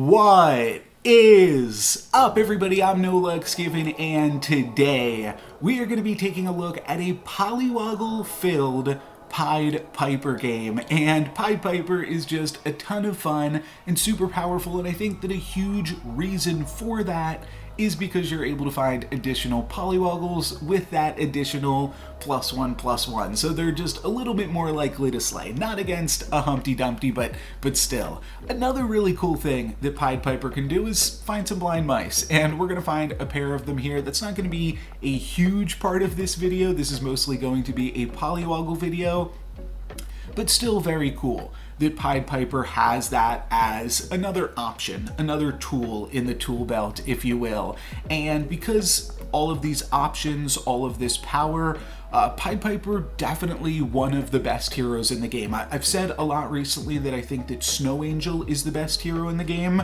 What is up, everybody? I'm No Luck's Given, and today we are going to be taking a look at a Pollywoggle filled Pied Piper game. And Pied Piper is just a ton of fun and super powerful, and I think that a huge reason for that is because you're able to find additional Polywoggles with that additional +1/+1. So they're just a little bit more likely to slay. Not against a Humpty Dumpty, but still. Another really cool thing that Pied Piper can do is find some blind mice. And we're going to find a pair of them here. That's not going to be a huge part of this video. This is mostly going to be a Pollywoggle video, but still very cool that Pied Piper has that as another option, another tool in the tool belt, if you will. And because all of these options, all of this power, Pied Piper definitely one of the best heroes in the game. I've said a lot recently that I think that Snow Angel is the best hero in the game,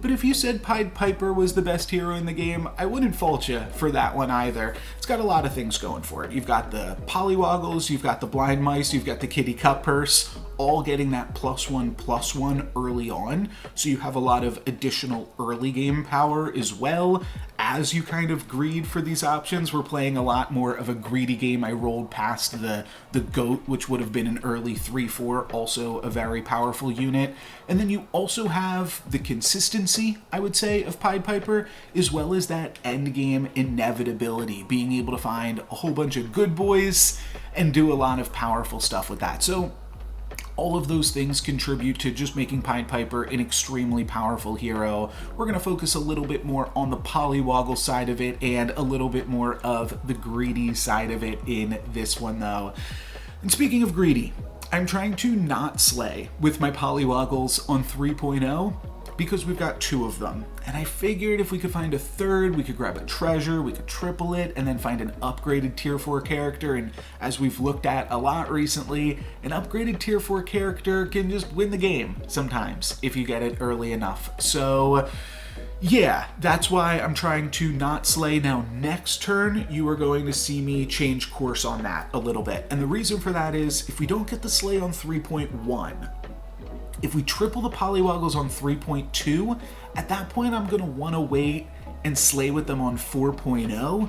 but if you said Pied Piper was the best hero in the game, I wouldn't fault you for that one either. It's got a lot of things going for it. You've got the Polywoggles, you've got the blind mice, you've got the kitty cup purse, all getting that +1/+1 early on. So you have a lot of additional early game power as well. As you kind of greed for these options, we're playing a lot more of a greedy game. I rolled past the goat, which would have been an early 3/4, also a very powerful unit. And then you also have the consistency, I would say, of Pied Piper, as well as that end game inevitability, being able to find a whole bunch of good boys and do a lot of powerful stuff with that. So all of those things contribute to just making Pied Piper an extremely powerful hero. We're going to focus a little bit more on the Pollywoggle side of it and a little bit more of the greedy side of it in this one, though. And speaking of greedy, I'm trying to not slay with my Polywoggles on 3.0 because we've got 2 of them. And I figured if we could find a third, we could grab a treasure, we could triple it, and then find an upgraded tier 4 character. And as we've looked at a lot recently, an upgraded tier 4 character can just win the game sometimes if you get it early enough. So yeah, that's why I'm trying to not slay. Now, next turn, you are going to see me change course on that a little bit. And the reason for that is if we don't get the slay on 3.1, if we triple the Polywoggles on 3.2, at that point I'm going to want to wait and slay with them on 4.0.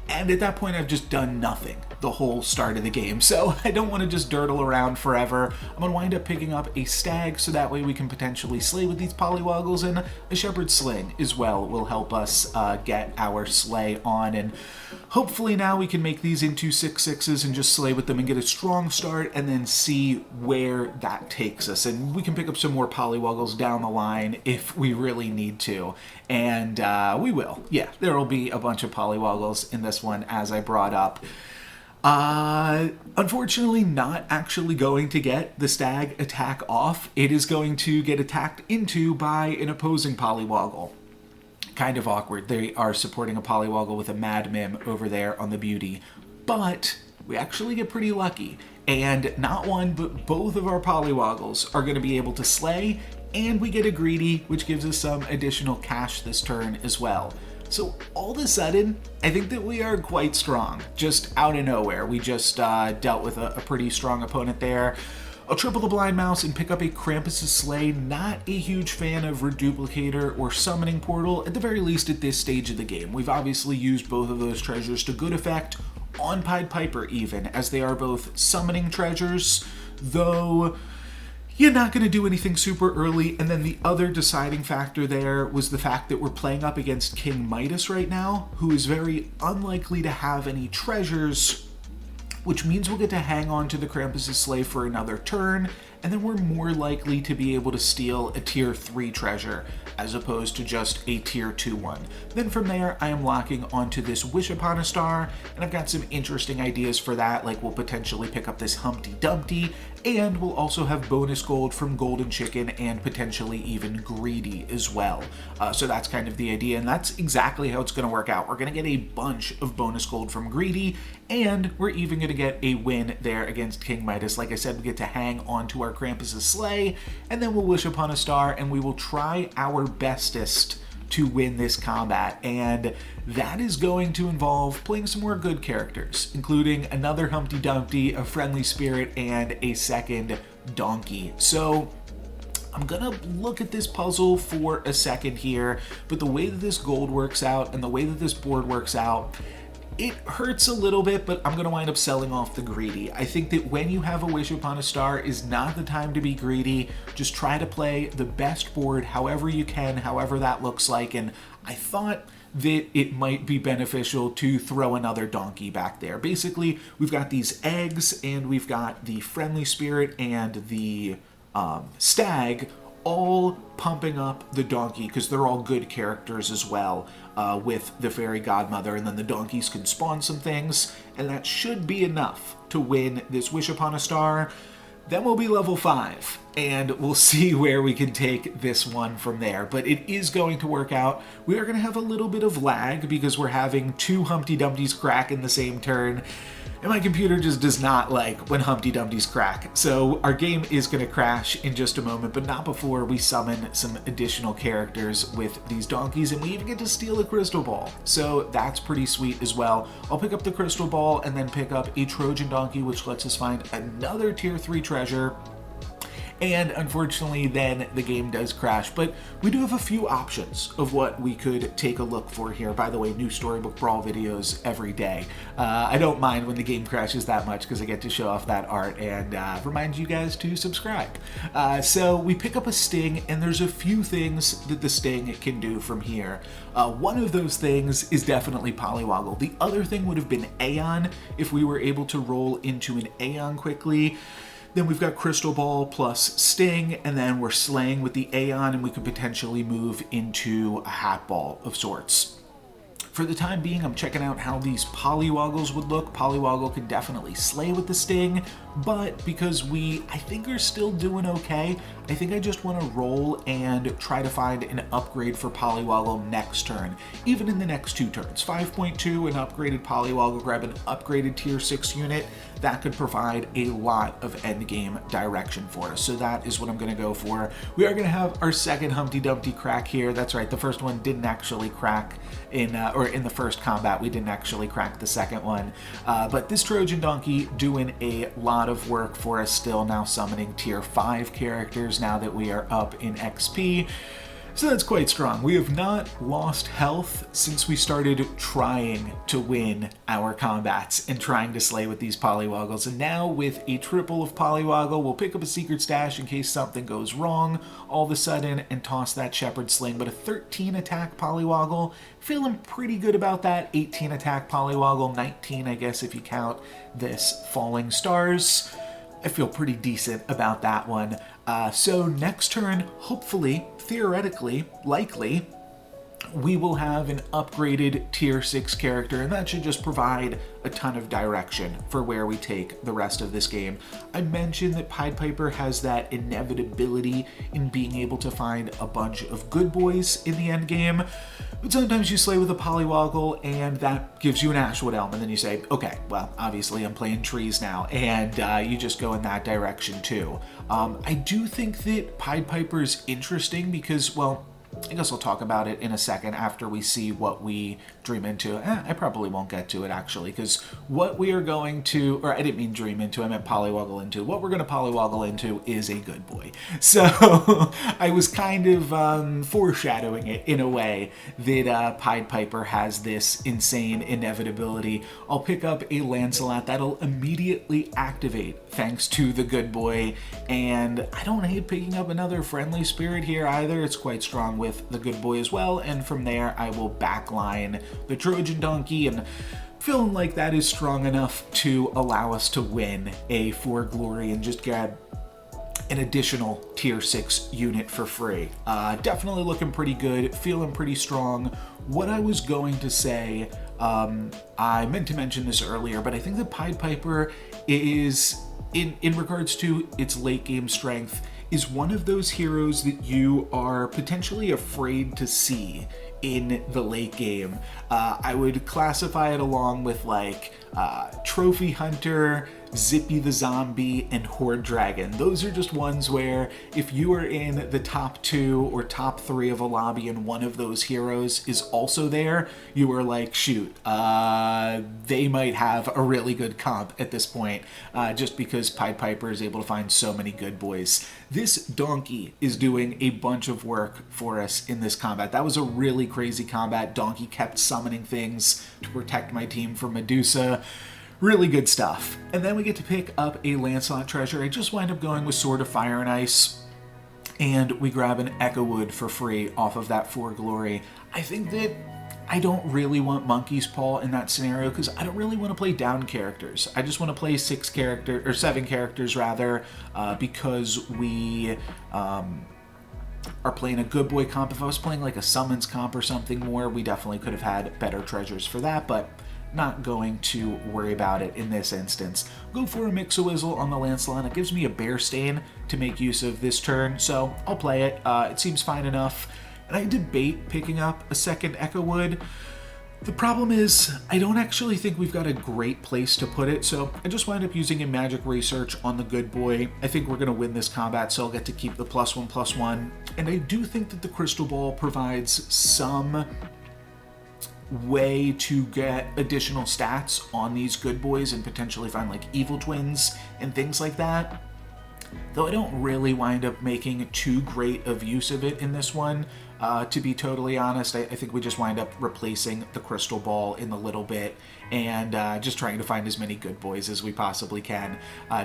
And at that point, I've just done nothing the whole start of the game. So I don't want to just dirtle around forever. I'm going to wind up picking up a stag so that way we can potentially slay with these Polywoggles, and a shepherd's sling as well will help us get our slay on. And hopefully now we can make these into 6/6s and just slay with them and get a strong start and then see where that takes us. And we can pick up some more Polywoggles down the line if we really need to. And we will. Yeah, there will be a bunch of Polywoggles in this one, as I brought up. Unfortunately, not actually going to get the stag attack off. It is going to get attacked into by an opposing Pollywoggle. Kind of awkward. They are supporting a Pollywoggle with a Mad Mim over there on the beauty. But we actually get pretty lucky. And not one, but both of our Polywoggles are going to be able to slay, and we get a greedy, which gives us some additional cash this turn as well. So all of a sudden, I think that we are quite strong, just out of nowhere. We just dealt with a pretty strong opponent there. I'll triple the blind mouse and pick up a Krampus's Sleigh. Not a huge fan of Reduplicator or Summoning Portal, at the very least at this stage of the game. We've obviously used both of those treasures to good effect, on Pied Piper even, as they are both summoning treasures, though you're not going to do anything super early. And then the other deciding factor there was the fact that we're playing up against King Midas right now, who is very unlikely to have any treasures, which means we'll get to hang on to the Krampus's Sleigh for another turn, and then we're more likely to be able to steal a tier 3 treasure as opposed to just a tier 2 one. Then from there, I am locking onto this Wish Upon a Star, and I've got some interesting ideas for that, like we'll potentially pick up this Humpty Dumpty, and we'll also have bonus gold from Golden Chicken and potentially even Greedy as well. So that's kind of the idea, and that's exactly how it's going to work out. We're going to get a bunch of bonus gold from Greedy, and we're even going to get a win there against King Midas. Like I said, we get to hang on to our Krampus's Sleigh, and then we'll Wish Upon a Star, and we will try our bestest to win this combat, and that is going to involve playing some more good characters, including another Humpty Dumpty, a friendly spirit, and a second donkey. So I'm gonna look at this puzzle for a second here, but the way that this gold works out and the way that this board works out, it hurts a little bit, but I'm gonna wind up selling off the greedy. I think that when you have a wish upon a star is not the time to be greedy. Just try to play the best board however you can, however that looks like, and I thought that it might be beneficial to throw another donkey back there. Basically, we've got these eggs, and we've got the friendly spirit and the stag all pumping up the donkey because they're all good characters as well, with the fairy godmother, and then the donkeys can spawn some things, and that should be enough to win this wish upon a star. Then we'll be level 5, and we'll see where we can take this one from there. But it is going to work out. We are going to have a little bit of lag because we're having 2 Humpty Dumptys crack in the same turn, and my computer just does not like when Humpty Dumptys crack. So our game is going to crash in just a moment, but not before we summon some additional characters with these donkeys, and we even get to steal a crystal ball. So that's pretty sweet as well. I'll pick up the crystal ball and then pick up a Trojan donkey, which lets us find another tier 3 treasure. And unfortunately, then the game does crash. But we do have a few options of what we could take a look for here. By the way, new Storybook Brawl videos every day. I don't mind when the game crashes that much because I get to show off that art and remind you guys to subscribe. So we pick up a sting, and there's a few things that the sting can do from here. One of those things is definitely Pollywoggle. The other thing would have been Aeon if we were able to roll into an Aeon quickly. Then we've got Crystal Ball plus Sting, and then we're slaying with the Aeon, and we could potentially move into a Hat Ball of sorts. For the time being, I'm checking out how these Polywoggles would look. Pollywoggle can definitely slay with the Sting, but because I think are still doing okay, I think I just want to roll and try to find an upgrade for Pollywoggle next turn, even in the next 2 turns. 5.2, an upgraded Pollywoggle, grab an upgraded tier 6 unit. That could provide a lot of endgame direction for us. So that is what I'm going to go for. We are going to have our second Humpty Dumpty crack here. That's right, the first one didn't actually crack in the first combat. We didn't actually crack the second one. But this Trojan donkey doing a lot of work for us still, now summoning tier 5 characters now that we are up in XP. So that's quite strong. We have not lost health since we started trying to win our combats and trying to slay with these Polywoggles. And now with a triple of Pollywoggle, we'll pick up a secret stash in case something goes wrong all of a sudden and toss that Shepherd Sling. But a 13 attack Pollywoggle, feeling pretty good about that. 18 attack Pollywoggle, 19 I guess if you count this Falling Stars. I feel pretty decent about that one. So next turn, hopefully, theoretically, likely, we will have an upgraded tier 6 character, and that should just provide a ton of direction for where we take the rest of this game. I mentioned that Pied Piper has that inevitability in being able to find a bunch of good boys in the end game, but sometimes you slay with a Pollywoggle and that gives you an Ashwood Elm, and then you say, okay, well, obviously I'm playing trees now, and you just go in that direction too. I do think that Pied Piper is interesting because, well, I guess I'll talk about it in a second after we see what we dream into. I probably won't get to it actually, because what we are going to, or I didn't mean dream into, I meant Pollywoggle into. What we're going to Pollywoggle into is a good boy. So I was kind of foreshadowing it in a way that Pied Piper has this insane inevitability. I'll pick up a Lancelot that'll immediately activate thanks to the good boy, and I don't hate picking up another friendly spirit here either. It's quite strong with the good boy as well, and from there I will backline the Trojan donkey, and feeling like that is strong enough to allow us to win a For Glory and just grab an additional tier 6 unit for free. Definitely looking pretty good, feeling pretty strong. What I was going to say, I meant to mention this earlier, but I think that Pied Piper is, in regards to its late game strength, is one of those heroes that you are potentially afraid to see in the late game. I would classify it along with like Trophy Hunter, Zippy the Zombie, and Horde Dragon. Those are just ones where if you are in the top 2 or top 3 of a lobby and one of those heroes is also there, you are like, shoot, they might have a really good comp at this point, just because Pied Piper is able to find so many good boys. This Donkey is doing a bunch of work for us in this combat. That was a really crazy combat. Donkey kept summoning things to protect my team from Medusa. Really good stuff. And then we get to pick up a Lancelot treasure. I just wind up going with Sword of Fire and Ice, and we grab an Echo Wood for free off of that For Glory. I think that I don't really want Monkey's Paw in that scenario because I don't really want to play down characters. I just want to play 7 characters rather, because we are playing a good boy comp. If I was playing like a summons comp or something more, we definitely could have had better treasures for that, but not going to worry about it in this instance. Go for a Mix-a-Wizzle on the Lancelot. It gives me a Bear Stain to make use of this turn, so I'll play it. It seems fine enough. And I debate picking up a second Echo Wood. The problem is, I don't actually think we've got a great place to put it, so I just wind up using a Magic Research on the good boy. I think we're going to win this combat, so I'll get to keep the +1/+1. And I do think that the Crystal Ball provides some way to get additional stats on these good boys and potentially find like evil twins and things like that. Though I don't really wind up making too great of use of it in this one, to be totally honest. I think we just wind up replacing the Crystal Ball in a little bit and just trying to find as many good boys as we possibly can.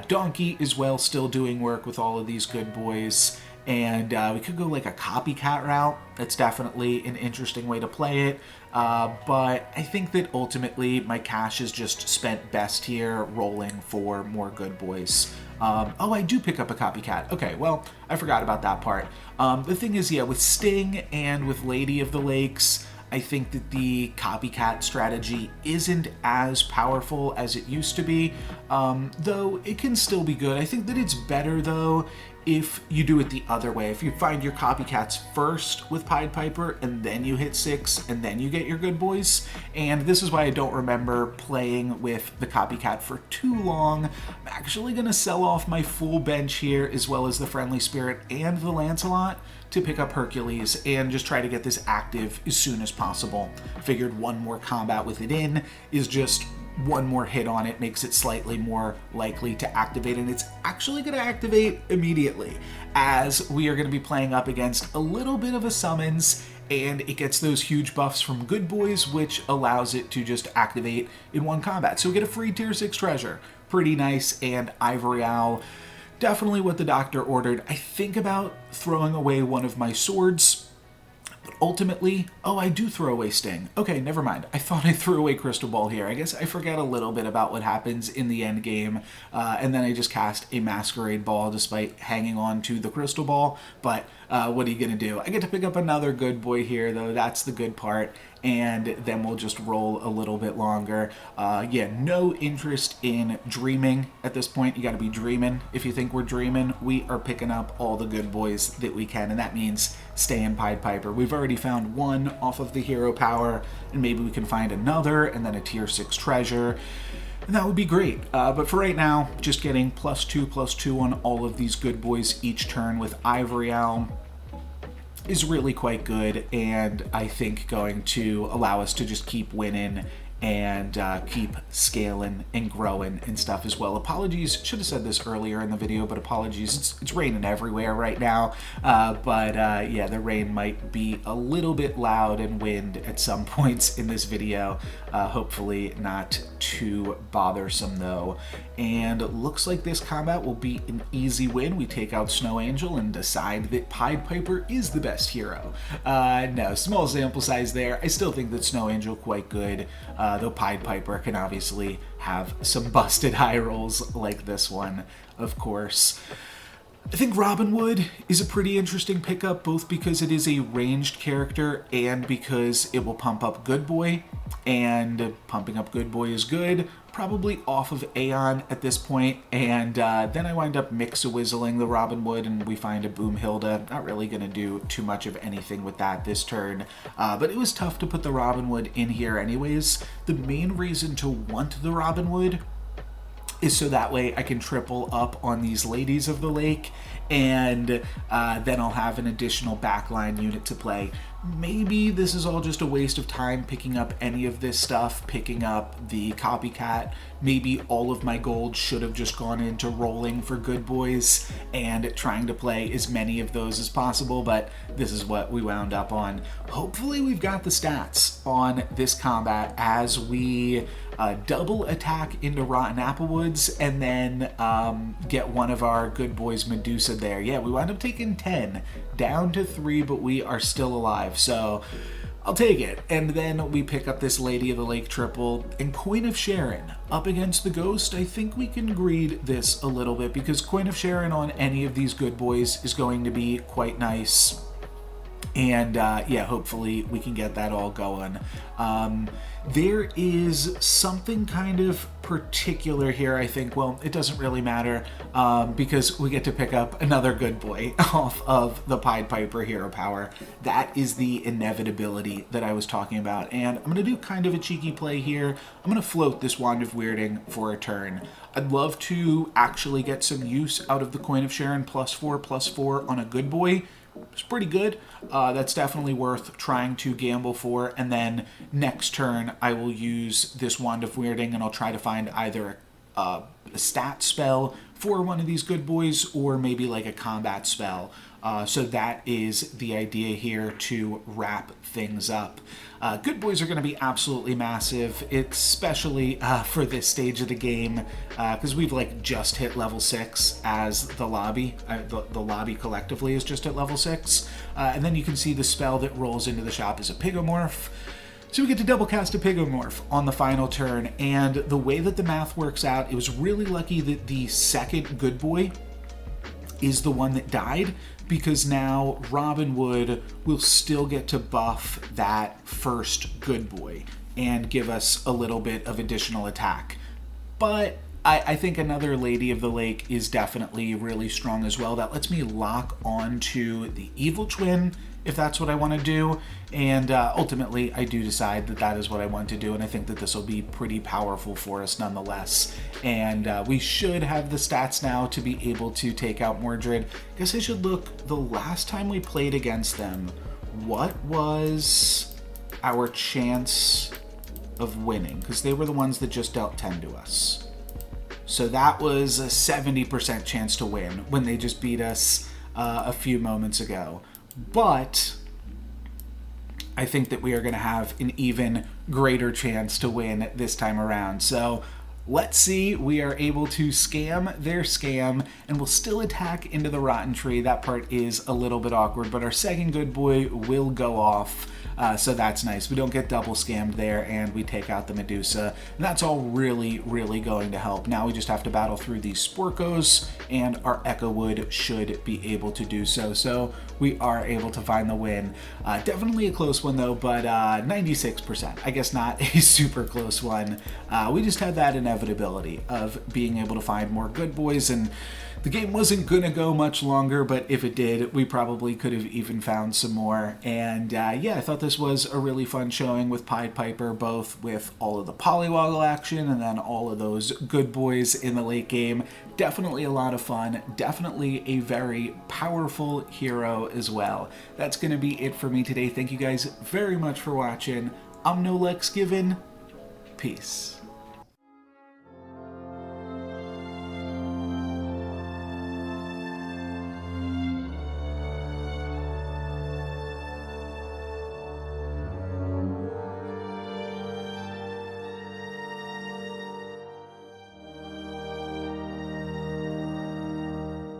Donkey as well, still doing work with all of these good boys. And we could go like a copycat route. That's definitely an interesting way to play it. But I think that ultimately my cash is just spent best here rolling for more good boys. Oh, I do pick up a copycat. Okay, well, I forgot about that part. The thing is, yeah, with Sting and with Lady of the Lakes, I think that the copycat strategy isn't as powerful as it used to be, though it can still be good. I think that it's better, though, if you do it the other way. If you find your copycats first with Pied Piper, and then you hit 6, and then you get your good boys. And this is why I don't remember playing with the copycat for too long. I'm actually going to sell off my full bench here, as well as the Friendly Spirit and the Lancelot, to pick up Hercules and just try to get this active as soon as possible. Figured one more combat with it in is just one more hit on it, makes it slightly more likely to activate, and it's actually going to activate immediately, as we are going to be playing up against a little bit of a summons, and it gets those huge buffs from good boys, which allows it to just activate in one combat. So we get a free tier 6 treasure. Pretty nice. And Ivory Owl, definitely what the doctor ordered. I think about throwing away one of my swords, but ultimately, oh, I do throw away Sting. Okay, never mind. I thought I threw away Crystal Ball here. I guess I forget a little bit about what happens in the end game, and then I just cast a Masquerade Ball despite hanging on to the Crystal Ball, but what are you gonna do? I get to pick up another good boy here, though. That's the good part. And then we'll just roll a little bit longer. Yeah, no interest in dreaming at this point. You got to be dreaming. If you think we're dreaming, we are picking up all the good boys that we can, and that means staying Pied Piper. We've already found one off of the hero power, and maybe we can find another, and then a tier 6 treasure. And that would be great. But for right now, just getting +2/+2 on all of these good boys each turn with Ivory Owl is really quite good, and I think going to allow us to just keep winning and keep scaling and growing and stuff as well. Apologies, should have said this earlier in the video, but apologies, it's raining everywhere right now. Yeah, the rain might be a little bit loud and wind at some points in this video. Hopefully not too bothersome though. And it looks like this combat will be an easy win. We take out Snow Angel and decide that Pied Piper is the best hero. No, small sample size there. I still think that Snow Angel quite good, though Pied Piper can obviously have some busted high rolls like this one, of course. I think Robin Hood is a pretty interesting pickup, both because it is a ranged character and because it will pump up Good Boy, and pumping up Good Boy is good, probably off of Aeon at this point, and then I wind up Mix-a-Wizzling the Robin Hood and we find a Boomhilda. Not really going to do too much of anything with that this turn, but it was tough to put the Robin Hood in here anyways. The main reason to want the Robin Hood is so that way I can triple up on these ladies of the lake, and then I'll have an additional backline unit to play. Maybe this is all just a waste of time picking up any of this stuff, picking up the copycat. Maybe all of my gold should have just gone into rolling for good boys and trying to play as many of those as possible, but this is what we wound up on. Hopefully we've got the stats on this combat as we double attack into Rotten Applewoods and then get one of our good boys Medusa there. Yeah, we wound up taking 10 down to 3, but we are still alive, so I'll take it. And then we pick up this Lady of the Lake triple and Coin of Sharon up against the Ghost. I think we can greed this a little bit because Coin of Sharon on any of these good boys is going to be quite nice. And yeah, hopefully we can get that all going. There is something kind of particular here, I think. Well, it doesn't really matter because we get to pick up another good boy off of the Pied Piper hero power. That is the inevitability that I was talking about. And I'm going to do kind of a cheeky play here. I'm going to float this Wand of Weirding for a turn. I'd love to actually get some use out of the Coin of Sharon +4/+4 on a good boy. It's pretty good. That's definitely worth trying to gamble for. And then next turn, I will use this Wand of Weirding and I'll try to find either a stat spell for one of these good boys or maybe like a combat spell. So that is the idea here to wrap things up. Good boys are going to be absolutely massive, especially for this stage of the game, because we've like just hit level 6 as the lobby. The lobby collectively is just at level 6. And then you can see the spell that rolls into the shop is a Pigomorph. So we get to double cast a Pigomorph on the final turn, and the way that the math works out, it was really lucky that the second good boy is the one that died, because now Robin Wood will still get to buff that first good boy and give us a little bit of additional attack. But I think another Lady of the Lake is definitely really strong as well. That lets me lock onto the Evil Twin if that's what I want to do, and ultimately I do decide that that is what I want to do, and I think that this will be pretty powerful for us nonetheless. And we should have the stats now to be able to take out Mordred. I guess I should look, the last time we played against them, what was our chance of winning? Because they were the ones that just dealt 10 to us. So that was a 70% chance to win when they just beat us a few moments ago. But I think that we are going to have an even greater chance to win this time around. So let's see. We are able to scam their scam, and we'll still attack into the Rotten Tree. That part is a little bit awkward, but our second good boy will go off. So that's nice. We don't get double scammed there, and we take out the Medusa. And that's all really, really going to help. Now we just have to battle through these Sporkos, and our Echo Wood should be able to do so. So we are able to find the win. Definitely a close one, though, but 96%. I guess not a super close one. We just had that inevitability of being able to find more good boys, and the game wasn't going to go much longer, but if it did, we probably could have even found some more. And yeah, I thought this was a really fun showing with Pied Piper, both with all of the Pollywoggle action and then all of those good boys in the late game. Definitely a lot of fun. Definitely a very powerful hero as well. That's going to be it for me today. Thank you guys very much for watching. I'm No Lex Given. Peace.